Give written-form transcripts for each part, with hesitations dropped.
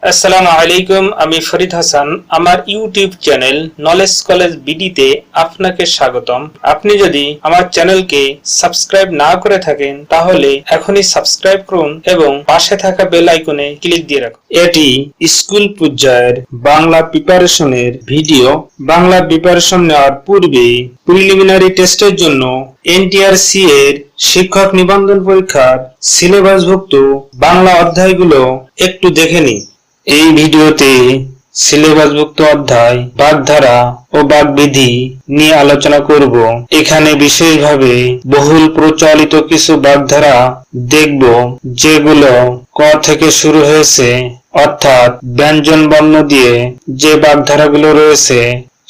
আসসালামু আলাইকুম, আমি ফরিদ হাসান। আমার ইউটিউব চ্যানেল নলেজ কলেজ বিডিতে আপনাকে স্বাগতম। আপনি যদি আমার চ্যানেলকে সাবস্ক্রাইব না করে থাকেন তাহলে এখনই সাবস্ক্রাইব করুন এবং পাশে থাকা বেল আইকনে ক্লিক দিয়ে রাখুন। এটি স্কুল পর্যায়ের বাংলা প্রিপারেশনের ভিডিও। বাংলা প্রিপারেশন নেওয়ার পূর্বে প্রিলিমিনারি টেস্টের জন্য NTRCA এর শিক্ষক নিবন্ধন পরীক্ষার সিলেবাসভুক্ত বাংলা অধ্যায়গুলো একটু দেখে নিন। এই ভিডিওতে সিলেবাসভুক্ত অধ্যায় বাগধারা ও বাগবিধি নিয়ে আলোচনা করব। এখানে বিশেষভাবে বহুল প্রচলিত কিছু বাগধারা দেখব, যেগুলো ক থেকে শুরু হয়েছে, অর্থাৎ ব্যঞ্জন বর্ণ দিয়ে যে বাগধারাগুলো রয়েছে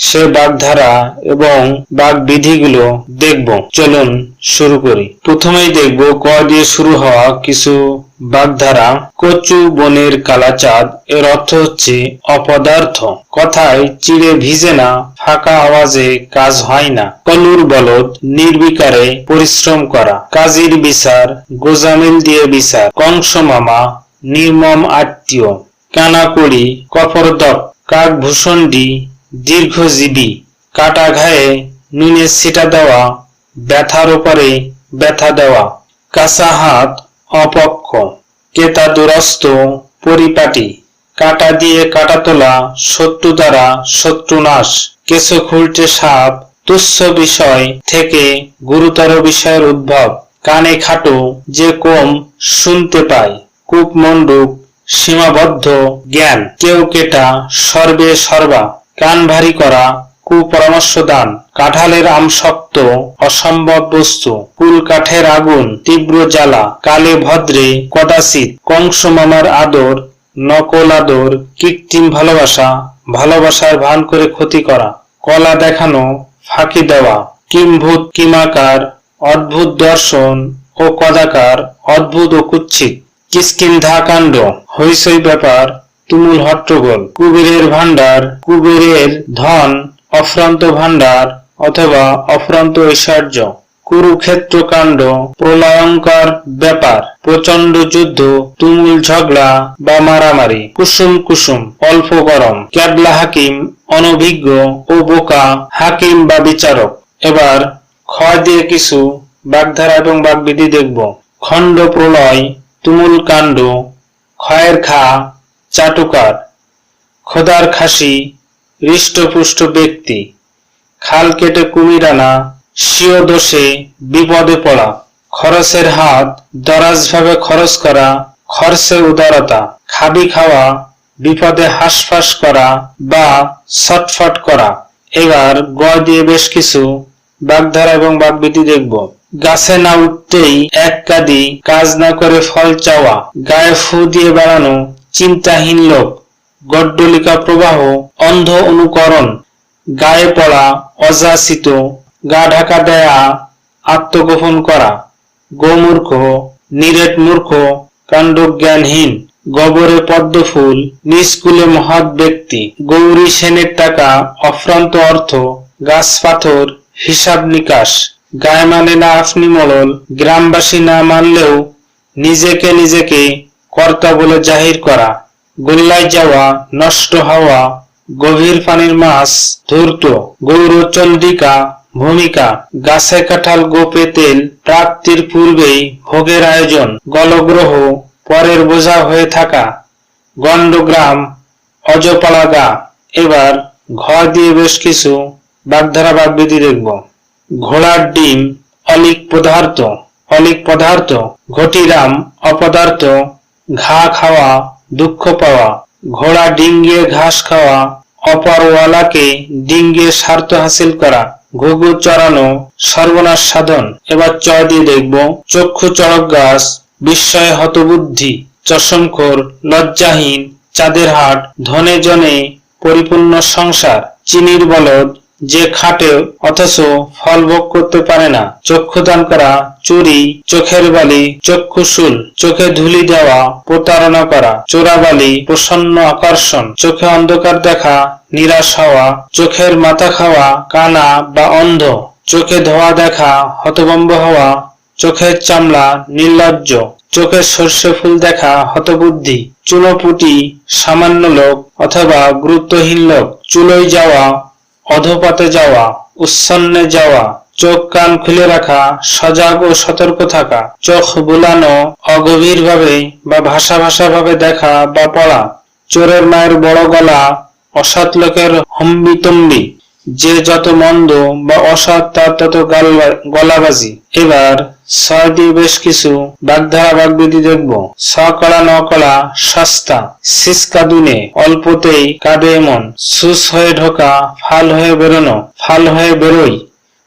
সে বাগধারা এবং বাগবিধিগুলো দেখব। চলুন শুরু করি। প্রথমেই দেখব ক দিয়ে শুরু হওয়া কিছু বাগধারা। কচু বনের কালাচাঁদ এর অর্থ হচ্ছে অপদার্থ। কথায় চিড়ে ভিজে না, ফাঁকা আওয়াজে কাজ হয় না। কলুর বলদ নির্বিকারে পরিশ্রম করা। কাজীর বিচার গোজামিল দিয়ে বিচার। কংস মামা নির্মম আত্মীয়। কানাকড়ি কপরদক। কাকভূষণ্ডী দীর্ঘজীবী। কাটা ঘায়ে নুনের ছিটা দেওয়া, ব্যথার উপরে ব্যথা দেওয়া। কাঁচা হাত অপক্ষ। কেতা দুরস্ত পরিপাটি। কাটা দিয়ে কাটা তোলা, শত্রু দ্বারা শত্রু নাশ। কেঁচো খুলটে সাপ তুচ্ছ বিষয় থেকে গুরুতর বিষয়ের উদ্ভব। কানে খাটো যে কম শুনতে পায়। কূপমণ্ডূক সীমাবদ্ধ জ্ঞান। কেউ কেটা সর্বে সর্বা। কান ভারী করা কুপরামর্শ দান। কাঁঠালের আম শক্ত অসম্ভব বস্তু। কুল কাঠের আগুন তীব্র জ্বালা। কালে ভদ্রে কদাচিৎ। কংস মামার আদর নকল আদর। কৃত্রিম ভালোবাসা ভালোবাসার ভান করে ক্ষতি করা। কলা দেখানো ফাঁকি দেওয়া। কিম্ভূত কিমাকার অদ্ভুত দর্শন ও কদাকার অদ্ভুত ও কুৎসিত। কিষ্কিন্ধা কাণ্ড হইচই ব্যাপার তুমুল হট্টগোল। কুবেরের ভাণ্ডার কুবেরের ধন অফ্রান্ত ভাণ্ডার অথবা অফ্রান্ত ঐশ্বর্য। কুরুক্ষেত্র কাণ্ড প্রলয়ঙ্কর ব্যাপার। প্রচন্ড যুদ্ধ তুমুল ঝগড়া বা মারামারি। কুসুম কুসুম অল্প গরম। ক্যাবলা হাকিম অনভিজ্ঞ ও বোকা হাকিম বা বিচারক। এবার ক্ষয় দিয়ে কিছু বাগধারা এবং বাগবিধি দেখব। খণ্ড প্রলয় তুমুল কাণ্ড। ক্ষয়ের খা চাটুকার। খোদার খাসি হৃষ্টপুষ্ট ব্যক্তি। খাল কেটে কুমির আনা স্বীয় দোষে বিপদে পড়া। খরচের হাত দরাজভাবে খরচ করা খরচে উদারতা। খাবি খাওয়া বিপদে হাঁসফাঁস করা বা ছটফট করা। এবার গ দিয়ে বেশ কিছু বাগধারা এবং বাগবিধি দেখব। গাছে না উঠতেই এক কাদি কাজ না করে ফল চাওয়া। গায়ে ফু দিয়ে বেড়ানো চিন্তাহীন লোক। গড্ডলিকা প্রবাহ অন্ধ অনুকরণ। গায়ে পড়া অযাচিত। গা ঢাকা দেয়া আত্মগোপন করা। গোমূর্খ নিরেট মূর্খ কাণ্ডজ্ঞানহীন। গবরে পদ্মফুল নিষ্কুলে মহৎ ব্যক্তি। গৌরী সেনের টাকা অফ্রান্ত অর্থ। গাছ পাথর হিসাব নিকাশ। গায়ে মানে না আপনি মলল। গ্রামবাসী না মানলেও নিজেকে নিজেকে কর্তা বলে জাহির করা। গোল্লায় যাওয়া নষ্ট হওয়া। গভীর পানির মাছ ধূর্ত। গৌরচন্দ্রিকা ভূমিকা। গাছে কাঁঠাল গোপে তেল প্রাপ্তির পূর্বেই ভোগের আয়োজন। গলগ্রহ পরের বোঝা হয়ে থাকা। গণ্ডগ্রাম অজপাড়া গা। এবার ঘ দিয়ে বেশ কিছু বাগধারা বাগবিধি দেখব। ঘোড়ার ডিম অলিক পদার্থ। অলিক পদার্থ। ঘটিরাম অপদার্থ। ঘা খাওয়া দুঃখ পাওয়া। ঘোড়া ডিঙ্গিয়ে ঘাস খাওয়া অপরওয়ালাকে ডিঙ্গিয়ে স্বার্থ হাসিল করা। ঘুঘু চড়ানো সর্বনাশ সাধন। এবার চ দিয়ে দেখব। চক্ষু চড়ক গাছ বিস্ময়ে হতবুদ্ধি। চশমখোর লজ্জাহীন চাঁদের হাট। ধনে জনে পরিপূর্ণ সংসার। চিনির বলদ যে খাটে অথচ ফল ভোগ করতে পারে না। চক্ষুদান করা চুরি। চোখের বালি চক্ষুশূল। চোখে ধুলি দেওয়া প্রতারণা করা। চোরাবালি প্রসন্ন আকর্ষণ। চোখে অন্ধকার দেখা নিরাশ হওয়া। চোখের মাথা খাওয়া কানা বা অন্ধ। চোখে ধোয়া দেখা হতভম্ব হওয়া চোখের চামড়া নির্লজ্জ, চোখের সর্ষে ফুল দেখা হতবুদ্ধি, চুনোপুটি সামান্য লোক অথবা গুরুত্বহীন লোক, চুলোয় যাওয়া, অধপাতে যাওয়া, উচ্ছন্নে যাওয়া, চোখ কান খুলে রাখা, সজাগ ও সতর্ক থাকা, চোখ বুলানো, অগভীরভাবে বা ভাষা ভাবে দেখা বা পড়া, চোরের মায়ের বড় গলা, অসৎ লোকের হম্বিতম্বি, যে যত মন্দ বা অসৎ তার তত গলাবাজি। এবার স দিয়ে বেশ কিছু বাগধারা বাগবিধি দেখব। স কলা ন কলা সস্তা, সিসকা দুনে, অল্পতেই কাঁদে এমন, সুস হয়ে ঢোকা, ফাল হয়ে বেরোনো, ফাল হয়ে বেরোই,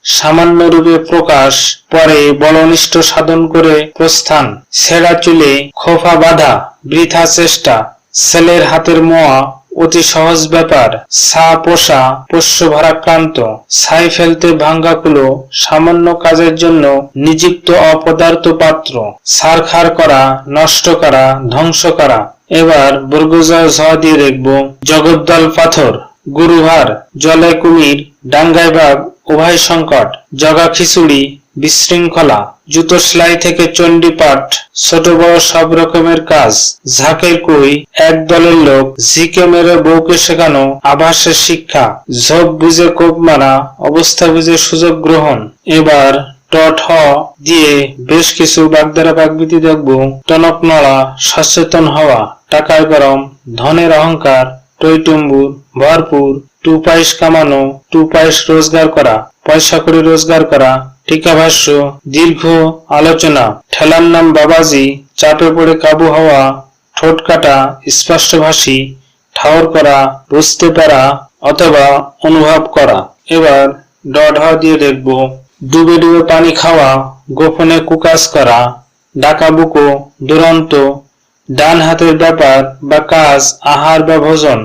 সামান্য রূপে প্রকাশ, পরে বড় অনিষ্ট সাধন করে প্রস্থান, ছেঁড়া চুলে খোফা বাঁধা, বৃথা চেষ্টা, ছেলের হাতের মোয়া, অতি সহজ ব্যাপার, সা পোষা, পোষ্য ভারাক্রান্ত, ছাই ফেলতে ভাঙ্গা কুলো, সামান্য কাজের জন্য নিযুক্ত অপদার্থ পাত্র, ছারখার করা, নষ্ট করা, ধ্বংস করা। এবার বর্গজয় ঝ দিয়ে দেখব। জগদ্দল পাথর, গুরুভার, জলে কুমির, ডাঙ্গায় বাঘ, উভয় সংকট, জগা খিচুড়ি, বিশৃঙ্খলা, জুতো সেলাই থেকে চণ্ডীপাঠ, ছোট বড় সব রকমের কাজ, ঝাঁকের কুই, এক দলের লোক, ঝিকে মেরে বউকে শেখানো, আভাসের শিক্ষা, ঝোপ বুঝে কোপ মারা, অবস্থা বুঝে সুযোগ গ্রহণ। এবার ট ঠ দিয়ে বেশ কিছু বাগধারা বাগবিধি দেখব। টনক নড়া, সচেতন হওয়া, টাকায় গরম, ধনের অহংকার, টইটুম্বুর, ভরপুর, টু পয়স কামানো, টু পয়স রোজগার করা, পয়সা করে রোজগার করা, টিকাভাষ্য, দীর্ঘ আলোচনা, ঠেলার নাম বাবাজি, চাপে পড়ে কাবু হওয়া, ঠোঁট কাটা, স্পষ্টভাষী, ঠাওর করা, বুঝতে পারা অথবা অনুভব করা। এবার ড ঢ দিয়ে দেখব। ডুবে ডুবে পানি খাওয়া, গোপনে কুকাজ করা, ডাকাবুকো, দুরন্ত, ডান হাতের ব্যাপার বা কাজ, আহার বা ভোজন,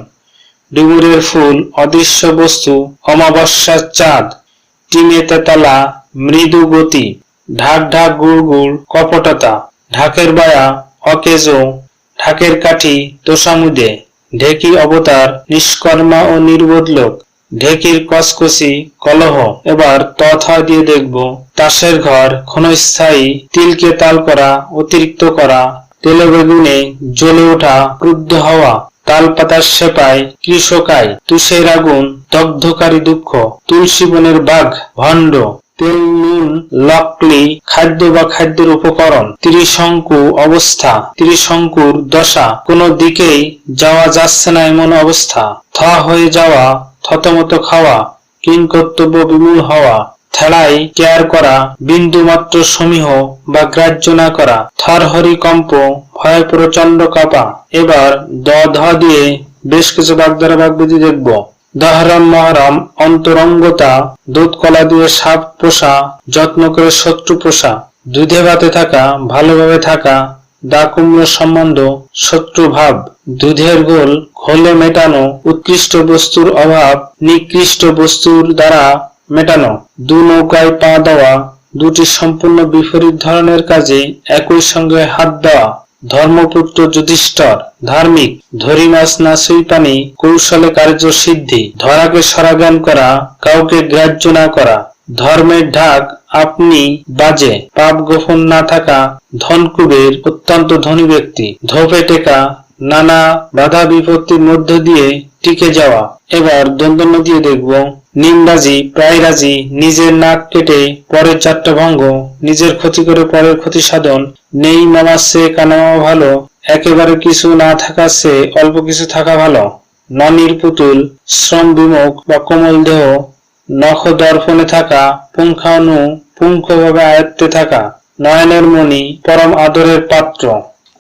ডুবুরের ফুল, অদৃশ্য বস্তু, অমাবস্যার চাঁদ, টিমে তেতালা, মৃদু গতি, ঢাক ঢাক গুড় গুড়, কপটতা, ঢাকের বায়া, অকেজো, ঢাকের কাঠি, তোষামুদে, ঢেকি অবতার, নিষ্কর্মা ও নির্বোধ লোক, ঢেকির কসকসি, কলহ। এবার ত থ দিয়ে দেখব। তাসের ঘর, ক্ষণস্থায়ী, তিলকে তাল করা, অতিরিক্ত করা, তেলে বেগুনে জ্বলে ওঠা, ক্রুদ্ধ হওয়া, তাল পাতার সেপাই, কৃষকায়, তুষের আগুন, দগ্ধকারী দুঃখ, তুলসী বনের বাঘ, ভণ্ড, তেল নুন লকলি, খাদ্য বা খাদ্যের উপকরণ, ত্রিশঙ্কু অবস্থা, ত্রিশঙ্কুর দশা, কোনো দিকেই যাওয়া যাচ্ছে না এমন অবস্থা, থ হয়ে যাওয়া, থতমত খাওয়া, কিংকর্তব্য বিমূল হওয়া, থেড়াই কেয়ার করা, বিন্দু মাত্র সমীহ বা গ্রাহ্য না করা, থরহরি কম্প, ভয়ে প্রচন্ড কাঁপা। এবার দ ধ দিয়ে বেশ কিছু বাগধারা বাগবিধি দেখব। দহরম মহরম, অন্তরঙ্গতা, দুধ কলা দিয়ে সাপ পোষা, যত্ন করে শত্রু পোষা, দুধে ভাতে থাকা, ভালোভাবে থাকা, দাকুম্য সম্বন্ধ, শত্রু ভাব, দুধের গোল, ঘোলে মেটানো, উৎকৃষ্ট বস্তুর অভাব নিকৃষ্ট বস্তুর দ্বারা মেটানো, দু নৌকায় পা দেওয়া, দুটি সম্পূর্ণ বিপরীত ধরনের কাজে একই সঙ্গে হাত দেওয়া, ধর্মপুত্র যুধিষ্ঠির, ধার্মিক, ধরি মাছ না সুই পানি, কৌশলে কার্য সিদ্ধি, ধরাকে সরাজ্ঞান করা, কাউকে গ্রাহ্য না করা, ধর্মের ঢাক আপনি বাজে, পাপ গোপন না থাকা, ধনকুবের, অত্যন্ত ধনী ব্যক্তি, ধোপে টেকা, নানা বাধা বিপত্তির মধ্য দিয়ে টিকে যাওয়া। এবার দ্বন্দ্ব দিয়ে দেখব। নিমবাজি, প্রায় রাজি, নিজের নাক কেটে পরের যাত্রা ভঙ্গ, নিজের ক্ষতি করে পরের ক্ষতি সাধন, নেই মামার চেয়ে কানামা ভালো, একেবারে কিছু না থাকার চেয়ে অল্প কিছু থাকা ভালো, ননির পুতুল, শ্রম বিমুখ বা কোমল দেহ, নখ দর্পণে থাকা, পুঙ্খানুপুঙ্খভাবে আয়ত্তে থাকা, নয়নের মণি, পরম আদরের পাত্র।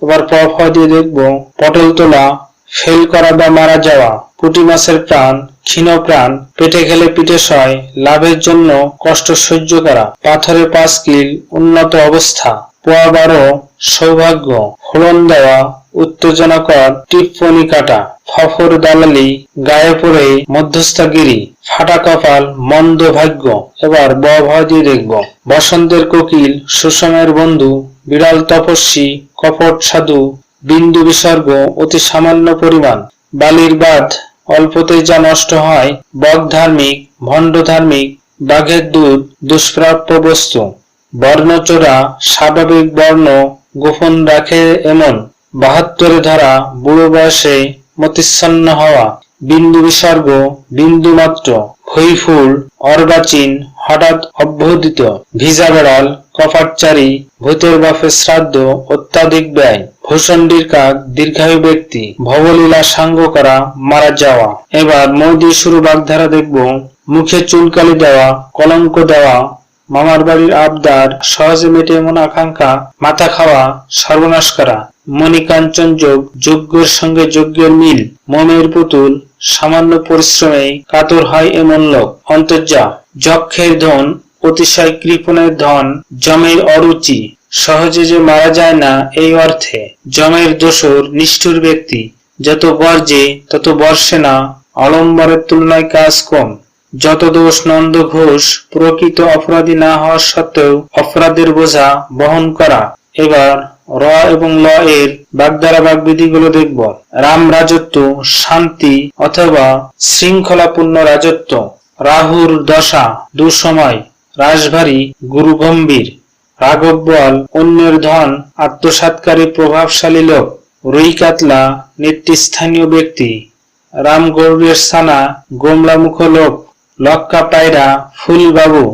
এবার প ফ দিয়ে দেখব। পটল তোলা, ফেল করা বা মারা যাওয়া, পুঁটি মাছের প্রাণ, ক্ষীণ প্রাণ, পেটে খেলে পিঠে সয়, লাভের জন্য কষ্ট সহ্য করা, পাথরে 5 কিল, উন্নত অবস্থা, পোয়া 12, সৌভাগ্য, ফোড়ন দেওয়া, উত্তেজনাকর, টিপ্পনি কাটা, ফফর দালালি, গায়ে পড়ে মধ্যস্থগিরি, ফাটা কপাল, মন্দ ভাগ্য। এবার ব ভ দিয়ে দেখব। বসন্তের কোকিল, সুষমের বন্ধু, বিড়াল তপস্বী, কপট সাধু, বিন্দু বিসর্গ, অতি সামান্য পরিমাণ, বালির বাঁধ, অল্পতেই যা নষ্ট হয়, বক ধার্মিক, ভণ্ড ধার্মিক, বাঘের দুধ, দুষ্প্রাপ্য বস্তু, বর্ণচোরা স্বাভাবিক বর্ণ গোপন রাখে এমন, 72 ধরা বুড়ো বয়সে মতিচ্ছন্ন হওয়া, বিন্দু বিসর্গ বিন্দু মাত্র, খইফুল অর্বাচীন হঠাৎ অভ্যুদিত, ভিজা বেড়াল কপাটচারী ভূতের বাপের শ্রাদ্ধ অত্যাধিক ব্যয়, ভূষণ্ডির কাক দীর্ঘায়ু ব্যক্তি, ভবলীলা সাঙ্গ করা মারা যাওয়া। এবার মৌদির শুরু বাগধারা দেখব। মুখে চুনকালি দেওয়া, কলঙ্ক দেওয়া, মামার বাড়ির আবদার, সহজে মেটে এমন আকাঙ্ক্ষা, মাথা খাওয়া, সর্বনাশ করা, মণিকাঞ্চন যোগ, যজ্ঞের সঙ্গে যজ্ঞের মিল, মোমের পুতুল, সামান্য পরিশ্রমে কাতর হয় এমন লোক, অন্তর্যা, যক্ষের ধন, অতিশয় কৃপণের ধন, জমের অরুচি, সহজে যে মারা যায় না এই অর্থে, জমের দোসর নিষ্ঠুর ব্যক্তি, যত গর্জে তত বর্ষে না, অলম্বরের তুলনায় কাজ কম, যত দোষ নন্দ ঘোষ, প্রকৃত অপরাধী না হওয়া সত্ত্বেও অপরাধের বোঝা বহন করা। এবার র এবং ল এর বাগধারা বাগবিধিগুলো দেখব। রাম রাজত্ব শান্তি অথবা শৃঙ্খলাপূর্ণ রাজত্ব, রাহুর দশা দুঃসময়, রাশভারী গুরু গম্ভীর, রাঘব বল অন্যের ধন আত্মসাৎকারী প্রভাবশালী লোক, রুই কাতলা নেতৃস্থানীয় ব্যক্তি, রাম গৌরের সানা গোমলামুখ লোক, লক্কা পায়রা ফুলবাবু,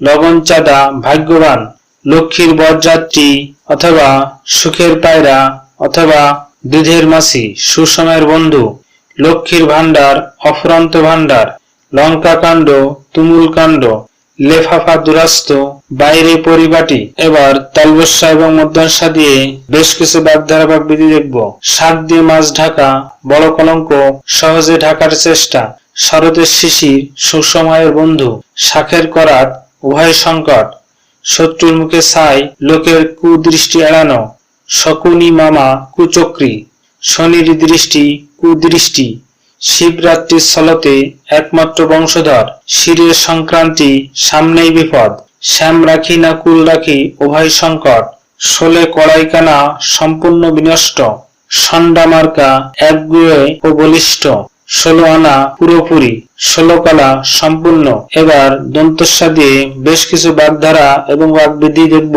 লগন চাঁদা ভাগ্যবান, লক্ষ্মীর বরযাত্রী অথবা সুখের পায়রা অথবা দুধের মাসি সুসময়ের বন্ধু, লক্ষ্মীর ভান্ডার অফুরন্ত ভান্ডার, লঙ্কা কাণ্ড তুমুল কাণ্ড, লেফাফা দুরাস্ত বাইরে পরিবাটি। এবার তালবস্যা এবং মধ্যাংশা দিয়ে বেশ কিছু বাগধারা বাগবিধি দেখব। শাক দিয়ে মাছ ঢাকা বড় কলঙ্ক, সহজে ঢাকার চেষ্টা, শরতের শিশির সুসময়ের বন্ধু, শাখের করাত উভয় সংকট, শত্রুর মুখে ছাই লোকের কুদৃষ্টি এড়ানো, শকুনি মামা কুচক্রী, শনির দৃষ্টি কুদৃষ্টি, শিবরাত্রির ছলতে একমাত্র বংশধর, শিরের সংক্রান্তি সামনেই বিপদ, শ্যাম রাখি না কুল রাখি উভয় সংকট, শোলে কড়াইকানা সম্পূর্ণ বিনষ্ট, ষণ্ডা মার্কা একগুয়ে ও বলিষ্ঠ, 16 আনা পুরোপুরি, 16 কলা সম্পূর্ণ। এবার দন্তস্যা দিয়ে বেশ কিছু বাগধারা এবং বাগবিধি দেখব।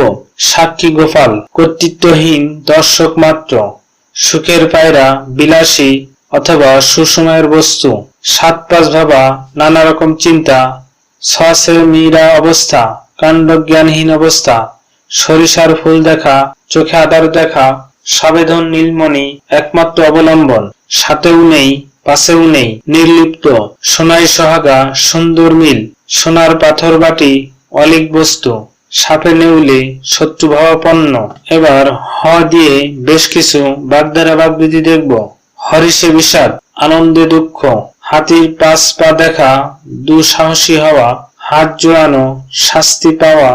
সাক্ষী গোপাল কর্তৃত্বহীন দর্শক মাত্র, সুখের পায়রা বিলাসী অথবা সুসময়ের বস্তু, 7-5 ভাবা নানা রকম চিন্তা, ছছে মীরা অবস্থা কাণ্ডজ্ঞানহীন অবস্থা, সরিষার ফুল দেখা চোখে আদার দেখা, সবেধন নীলমণি একমাত্র অবলম্বন, সাথেও নেই পাশেও নেই নির্লিপ্ত, সোনাই সোহাগা সুন্দর মিল, সোনার পাথর বাটি অলিক বস্তু, সাপে নেউলে শত্রুভাবাপন্ন। এবার হ দিয়ে বেশ কিছু বাগধারা বাগবিধি দেখব। হরিষে বিষাদ আনন্দে দুঃখ, হাতির 5 পা দেখা দুঃসাহসী হওয়া, হাত জোড়ানো শাস্তি পাওয়া,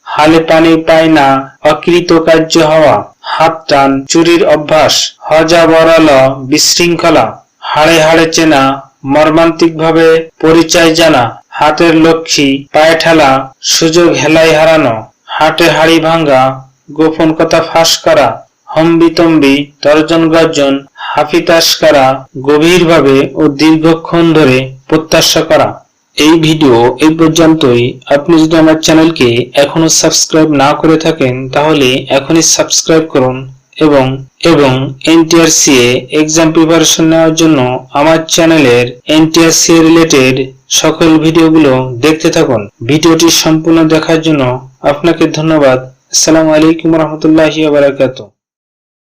হালে পানি পায় না অকৃতকার্য হওয়া, হাত টান চুরির অভ্যাস, হজা বরাল বিশৃঙ্খলা, হাড়ে হাড়ে চেনা মর্মান্তিক ভাবে পরিচয় জানা, হাতের লক্ষ্মী পায়ে ঠেলা সুযোগ হেলাই হারানো, হাটে হাড়ি ভাঙ্গা গোপন কথা ফাঁস করা, হম্বিতম্বি তর্জন গর্জন হাফিতাস করা, গভীরভাবে ও দীর্ঘক্ষণ ধরে প্রত্যাশা করা। এই ভিডিও এই পর্যন্তই। আপনি যদি আমার চ্যানেলকে এখনো সাবস্ক্রাইব না করে থাকেন তাহলে এখনই সাবস্ক্রাইব করুন এবং NTRCA এক্সাম প্রিপারেশন নেওয়ার জন্য আমার চ্যানেলের NTRCA রিলেটেড সকল ভিডিওগুলো দেখতে থাকুন। ভিডিওটি সম্পূর্ণ দেখার জন্য আপনাকে ধন্যবাদ। আসসালামু আলাইকুম ওয়া রাহমাতুল্লাহি ওয়া বারাকাতুহু।